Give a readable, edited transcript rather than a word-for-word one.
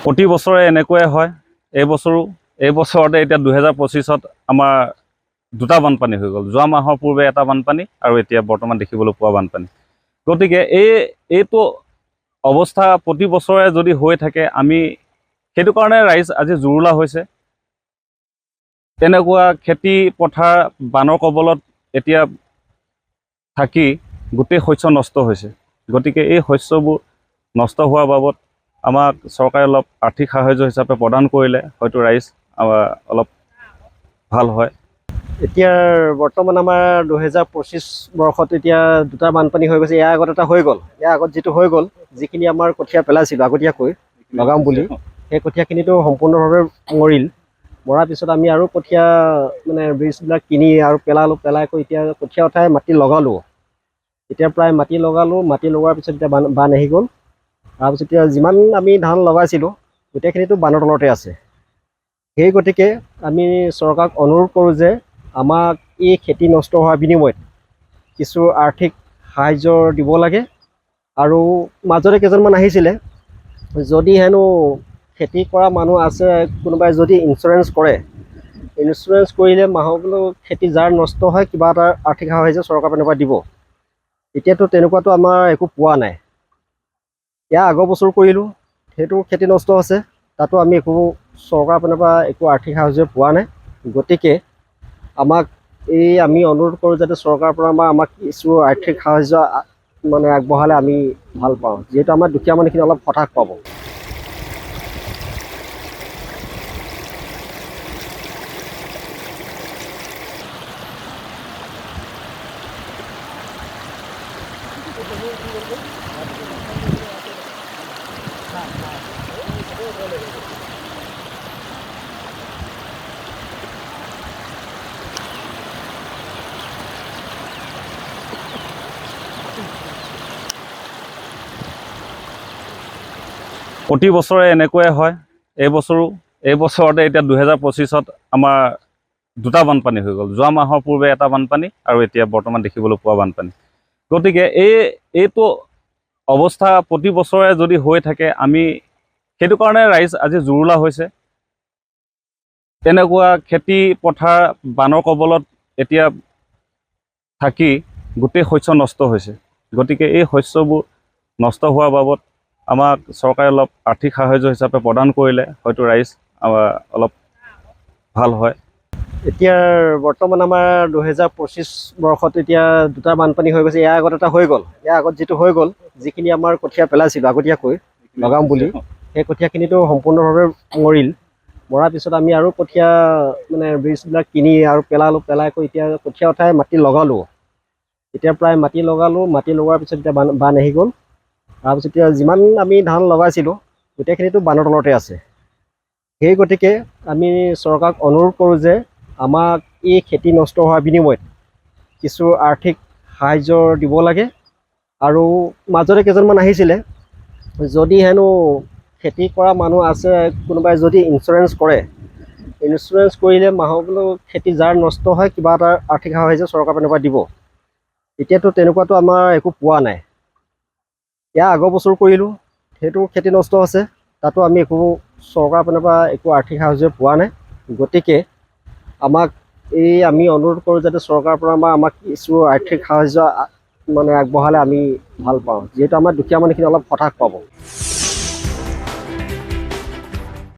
প্ৰতি বছৰে এনেকুৱাই হয়। এই বছৰতে এতিয়া 2025ত আমাৰ দুটা বানপানী হৈ গ'ল। যোৱা মাহৰ পূৰ্বে এটা বানপানী আৰু এতিয়া বৰ্তমান দেখিবলৈ পোৱা বানপানী। গতিকে এইটো অৱস্থা প্ৰতি বছৰে যদি হৈ থাকে, আমি সেইটো কাৰণে ৰাইজ আজি জুৰুলা হৈছে। তেনেকুৱা খেতি পথাৰ বানৰ কবলত এতিয়া থাকি গোটেই শস্য নষ্ট হৈছে। গতিকে এই শস্যবোৰ নষ্ট হোৱাৰ বাবদ আমাক চৰকাৰে অলপ আৰ্থিক সাহায্য হিচাপে প্ৰদান কৰিলে হয়তো ৰাইজ অলপ ভাল হয়। এতিয়া বৰ্তমান আমাৰ 2025 বৰ্ষত এতিয়া দুটা বানপানী হৈ গৈছে। ইয়াৰ আগত এটা হৈ গ'ল। ইয়াৰ আগত যিটো হৈ গ'ল, যিখিনি আমাৰ কঠীয়া পেলাইছিলোঁ আগতীয়াকৈ লগাম বুলি, সেই কঠীয়াখিনিতো সম্পূৰ্ণভাৱে মৰিল। মৰাৰ পিছত আমি আৰু কঠীয়া বীজবিলাক কিনি আৰু পেলাই এতিয়া কঠীয়া উঠাই মাটি লগালোঁ। এতিয়া প্ৰায় মাটি লগোৱাৰ পিছত এতিয়া বান আহি গ'ল। তাৰপিছত এতিয়া যিমান আমি ধান লগাইছিলোঁ গোটেইখিনিতো বানৰ তলতে আছে। সেই গতিকে আমি চৰকাৰক অনুৰোধ কৰোঁ যে আমাক এই খেতি নষ্ট হোৱাৰ বিনিময়ত কিছু আৰ্থিক সাহাৰ্য দিব লাগে। আৰু মাজতে কেইজনমান আহিছিলে, যদি হেনো খেতি কৰা মানুহ আছে, কোনোবাই যদি ইঞ্চুৰেঞ্চ কৰিলে মাহকলৈ খেতি যাৰ নষ্ট হয় কিবা এটা আৰ্থিক সাহাৰ্য চৰকাৰৰ পিনৰ পৰা দিব। এতিয়াতো তেনেকুৱাতো আমাৰ একো পোৱা নাই। ইয়াৰ আগৰ বছৰ কৰিলোঁ, সেইটো খেতি নষ্ট হৈছে, তাতো আমি একো চৰকাৰৰ পিনৰ পৰা একো আৰ্থিক সাহাৰ্য পোৱা নাই। গতিকে আমি অনুৰোধ কৰোঁ যাতে চৰকাৰৰ পৰা আমাক কিছু আৰ্থিক সাহাৰ্য আগবঢ়ালে আমি ভাল পাওঁ, যিহেতু আমাৰ দুখীয়া মানুহখিনি অলপ সকাহ পাব। প্ৰতি বছৰে এনেকুৱাই হয়। এই বছৰতে এতিয়া 2025ত আমাৰ দুটা বানপানী হৈ গ'ল। যোৱা মাহৰ পূৰ্বে এটা বানপানী আৰু এতিয়া বৰ্তমান দেখিবলৈ পোৱা বানপানী। গতিকে এইটো অৱস্থা প্ৰতি বছৰে যদি হৈ থাকে, আমি সেইটো কাৰণে ৰাইজ আজি জুৰুলা হৈছে। তেনেকুৱা খেতি পথাৰ বানৰ কবলত এতিয়া থাকি গোটেই শস্য নষ্ট হৈছে। গতিকে এই শস্যবোৰ নষ্ট হোৱাৰ বাবদ আমাক চৰকাৰে অলপ আৰ্থিক সাহায্য হিচাপে প্ৰদান কৰিলে হয়তো ৰাইজ অলপ ভাল হয়। এতিয়া বৰ্তমান আমাৰ 2025 বৰ্ষত এতিয়া দুটা বানপানী হৈ গৈছে। ইয়াৰ আগত এটা হৈ গ'ল। ইয়াৰ আগত যিটো হৈ গ'ল, যিখিনি আমাৰ কঠীয়া পেলাইছিলোঁ আগতীয়াকৈ লগাম বুলি, সেই কঠীয়াখিনিতো সম্পূৰ্ণভাৱে মৰিল। মৰাৰ পিছত আমি আৰু কঠীয়া বীজবিলাক কিনি আৰু পেলাই এতিয়া কঠীয়া উঠাই মাটি লগালোঁ। এতিয়া প্ৰায় মাটি লগোৱাৰ পিছত এতিয়া বান আহি গ'ল। তাৰপিছত এতিয়া যিমান আমি ধান লগাইছিলোঁ গোটেইখিনিতো বানৰ তলতে আছে। সেই গতিকে আমি চৰকাৰক অনুৰোধ কৰোঁ যে আমাক এই খেতি নষ্ট হোৱাৰ বিনিময়ত কিছু আৰ্থিক সাহাৰ্য দিব লাগে। আৰু মাজতে কেইজনমান আহিছিলে, যদি হেনো খেতি কৰা মানুহ আছে, কোনোবাই যদি ইঞ্চুৰেঞ্চ কৰিলে মাহকলৈ খেতি যাৰ নষ্ট হয় কিবা এটা আৰ্থিক সাহাৰ্য চৰকাৰৰ পিনৰ পৰা দিব। এতিয়াতো তেনেকুৱাতো আমাৰ একো পোৱা নাই। ইয়াৰ আগৰ বছৰ কৰিলোঁ, সেইটো খেতি নষ্ট হৈছে, তাতো আমি একো চৰকাৰৰ পিনৰ পৰা একো আৰ্থিক সাহাৰ্য পোৱা নাই। গতিকে আমি অনুৰোধ কৰোঁ যাতে চৰকাৰৰ পৰা আমাক কিছু আৰ্থিক সাহাৰ্য আগবঢ়ালে আমি ভাল পাওঁ, যিহেতু আমাৰ দুখীয়া মানুহখিনি অলপ সকাহ পাব।